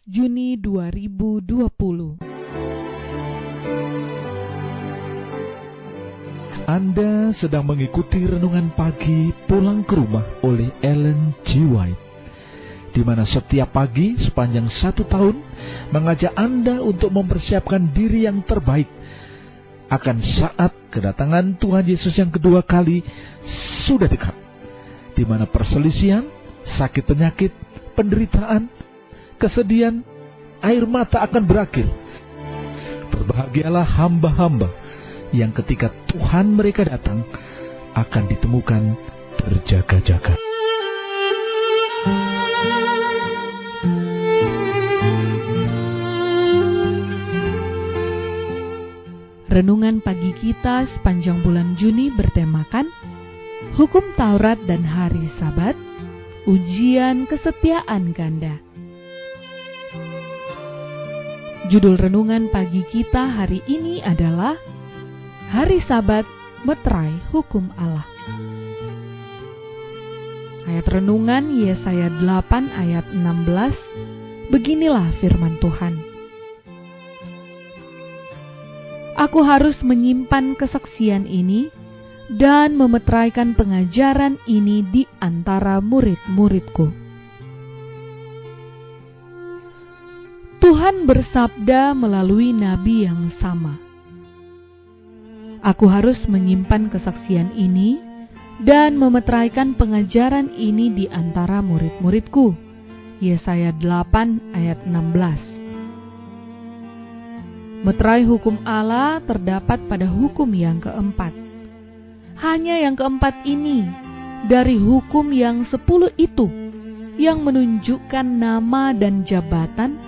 Juni 2020. Anda sedang mengikuti renungan pagi Pulang ke Rumah oleh Ellen G. White, di mana setiap pagi sepanjang 1 tahun mengajak Anda untuk mempersiapkan diri yang terbaik akan saat kedatangan Tuhan Yesus yang kedua kali sudah dekat, di mana perselisihan, sakit penyakit, penderitaan, kesedihan, air mata akan berakhir. Berbahagialah hamba-hamba yang ketika Tuhan mereka datang akan ditemukan terjaga-jaga. Renungan pagi kita sepanjang bulan Juni bertemakan Hukum Taurat dan Hari Sabat, Ujian Kesetiaan Ganda. Judul renungan pagi kita hari ini adalah Hari Sabat Meterai Hukum Allah. Ayat renungan Yesaya 8 ayat 16. Beginilah firman Tuhan. Aku harus menyimpan kesaksian ini dan memeteraikan pengajaran ini di antara murid-muridku. Tuhan bersabda melalui nabi yang sama. Aku harus menyimpan kesaksian ini dan memeteraikan pengajaran ini di antara murid-muridku. Yesaya 8 ayat 16. Meterai hukum Allah terdapat pada hukum yang keempat. Hanya yang keempat ini dari hukum yang 10 itu yang menunjukkan nama dan jabatan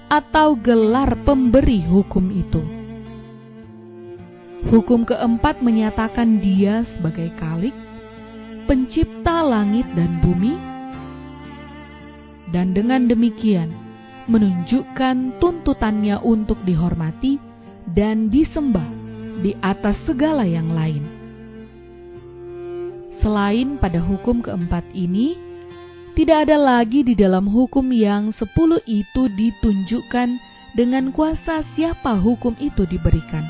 atau gelar pemberi hukum itu. Hukum keempat menyatakan Dia sebagai Khalik, pencipta langit dan bumi, dan dengan demikian menunjukkan tuntutannya untuk dihormati dan disembah di atas segala yang lain. Selain pada hukum keempat ini, tidak ada lagi di dalam hukum yang 10 itu ditunjukkan dengan kuasa siapa hukum itu diberikan.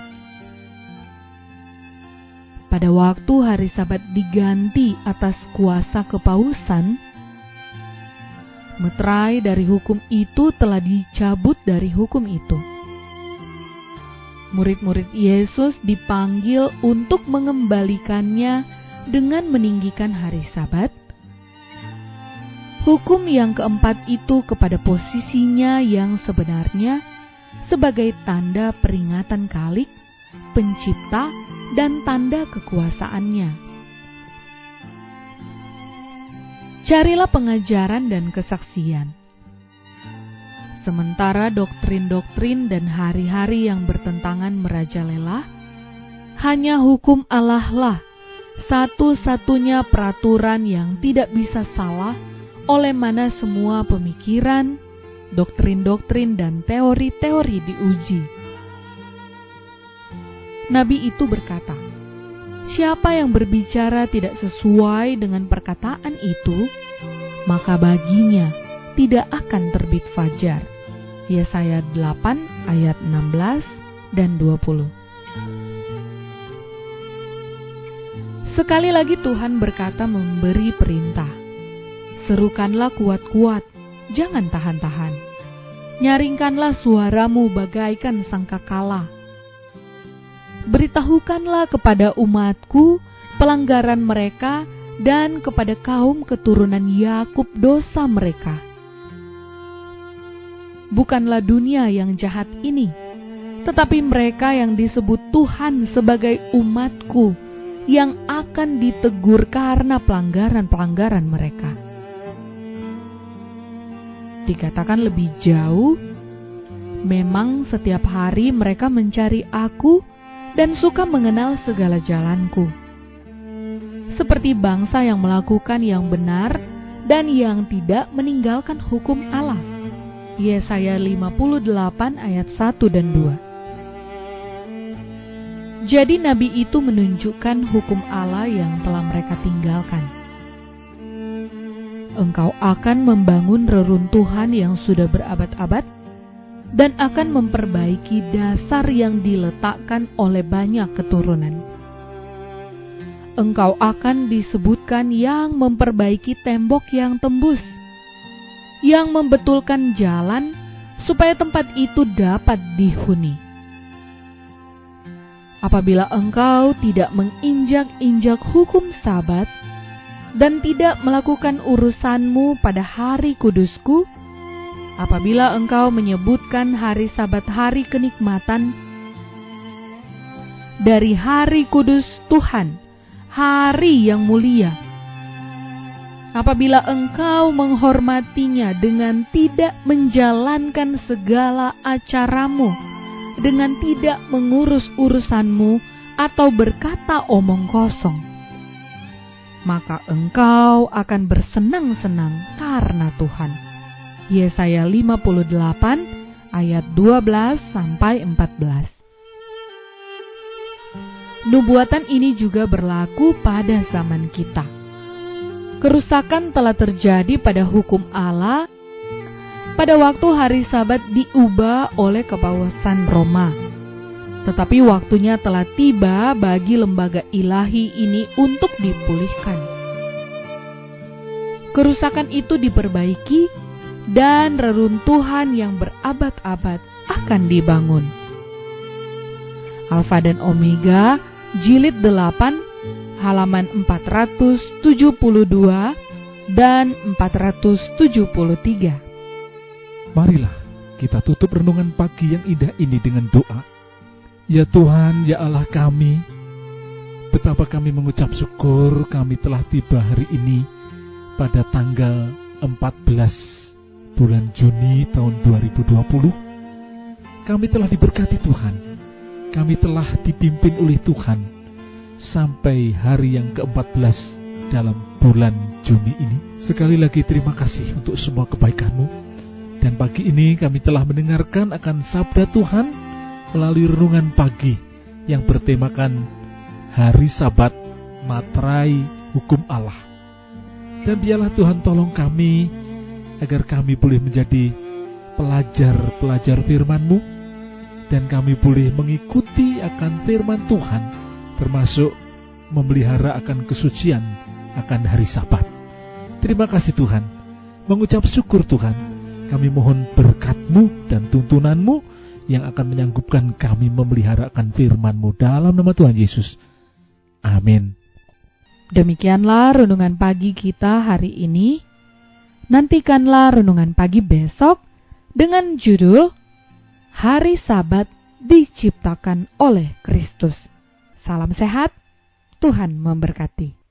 Pada waktu hari Sabat diganti atas kuasa kepausan, meterai dari hukum itu telah dicabut dari hukum itu. Murid-murid Yesus dipanggil untuk mengembalikannya dengan meninggikan hari Sabat. Hukum yang keempat itu kepada posisinya yang sebenarnya sebagai tanda peringatan Khalik, pencipta, dan tanda kekuasaannya. Carilah pengajaran dan kesaksian. Sementara doktrin-doktrin dan hari-hari yang bertentangan merajalela, hanya hukum Allah lah satu-satunya peraturan yang tidak bisa salah oleh mana semua pemikiran, doktrin-doktrin, dan teori-teori diuji. Nabi itu berkata, siapa yang berbicara tidak sesuai dengan perkataan itu, maka baginya tidak akan terbit fajar. Yesaya 8 ayat 16 dan 20. Sekali lagi Tuhan berkata memberi perintah. Serukanlah kuat-kuat, jangan tahan-tahan. Nyaringkanlah suaramu bagaikan sangkakala. Beritahukanlah kepada umatku pelanggaran mereka dan kepada kaum keturunan Yakub dosa mereka. Bukanlah dunia yang jahat ini, tetapi mereka yang disebut Tuhan sebagai umatku yang akan ditegur karena pelanggaran-pelanggaran mereka. Dikatakan lebih jauh, memang setiap hari mereka mencari aku dan suka mengenal segala jalanku. Seperti bangsa yang melakukan yang benar dan yang tidak meninggalkan hukum Allah. Yesaya 58 ayat 1 dan 2. Jadi nabi itu menunjukkan hukum Allah yang telah mereka tinggalkan. Engkau akan membangun reruntuhan yang sudah berabad-abad dan akan memperbaiki dasar yang diletakkan oleh banyak keturunan. Engkau akan disebutkan yang memperbaiki tembok yang tembus, yang membetulkan jalan supaya tempat itu dapat dihuni. Apabila engkau tidak menginjak-injak hukum Sabat dan tidak melakukan urusanmu pada hari kudusku, apabila engkau menyebutkan hari Sabat hari kenikmatan dari hari kudus Tuhan, hari yang mulia, apabila engkau menghormatinya dengan tidak menjalankan segala acaramu, dengan tidak mengurus urusanmu atau berkata omong kosong, maka engkau akan bersenang-senang karena Tuhan. Yesaya 58 ayat 12-14. Nubuatan ini juga berlaku pada zaman kita. Kerusakan telah terjadi pada hukum Allah pada waktu hari Sabat diubah oleh kekuasaan Roma. Tetapi waktunya telah tiba bagi lembaga ilahi ini untuk dipulihkan. Kerusakan itu diperbaiki dan reruntuhan yang berabad-abad akan dibangun. Alfa dan Omega, jilid 8, halaman 472 dan 473. Marilah kita tutup renungan pagi yang indah ini dengan doa. Ya Tuhan, ya Allah kami, betapa kami mengucap syukur kami telah tiba hari ini pada tanggal 14 bulan Juni tahun 2020. Kami telah diberkati Tuhan, kami telah dipimpin oleh Tuhan sampai hari yang ke-14 dalam bulan Juni ini. Sekali lagi terima kasih untuk semua kebaikan-Mu. Dan pagi ini kami telah mendengarkan akan sabda Tuhan melalui renungan pagi yang bertemakan Hari Sabat, Materai Hukum Allah. Dan biarlah Tuhan tolong kami agar kami boleh menjadi pelajar-pelajar firman-Mu, dan kami boleh mengikuti akan firman Tuhan, termasuk memelihara akan kesucian akan hari Sabat. Terima kasih Tuhan, mengucap syukur Tuhan. Kami mohon berkat-Mu dan tuntunan-Mu yang akan menyanggupkan kami memelihara akan firman-Mu dalam nama Tuhan Yesus. Amin. Demikianlah renungan pagi kita hari ini. Nantikanlah renungan pagi besok dengan judul Hari Sabat diciptakan oleh Kristus. Salam sehat, Tuhan memberkati.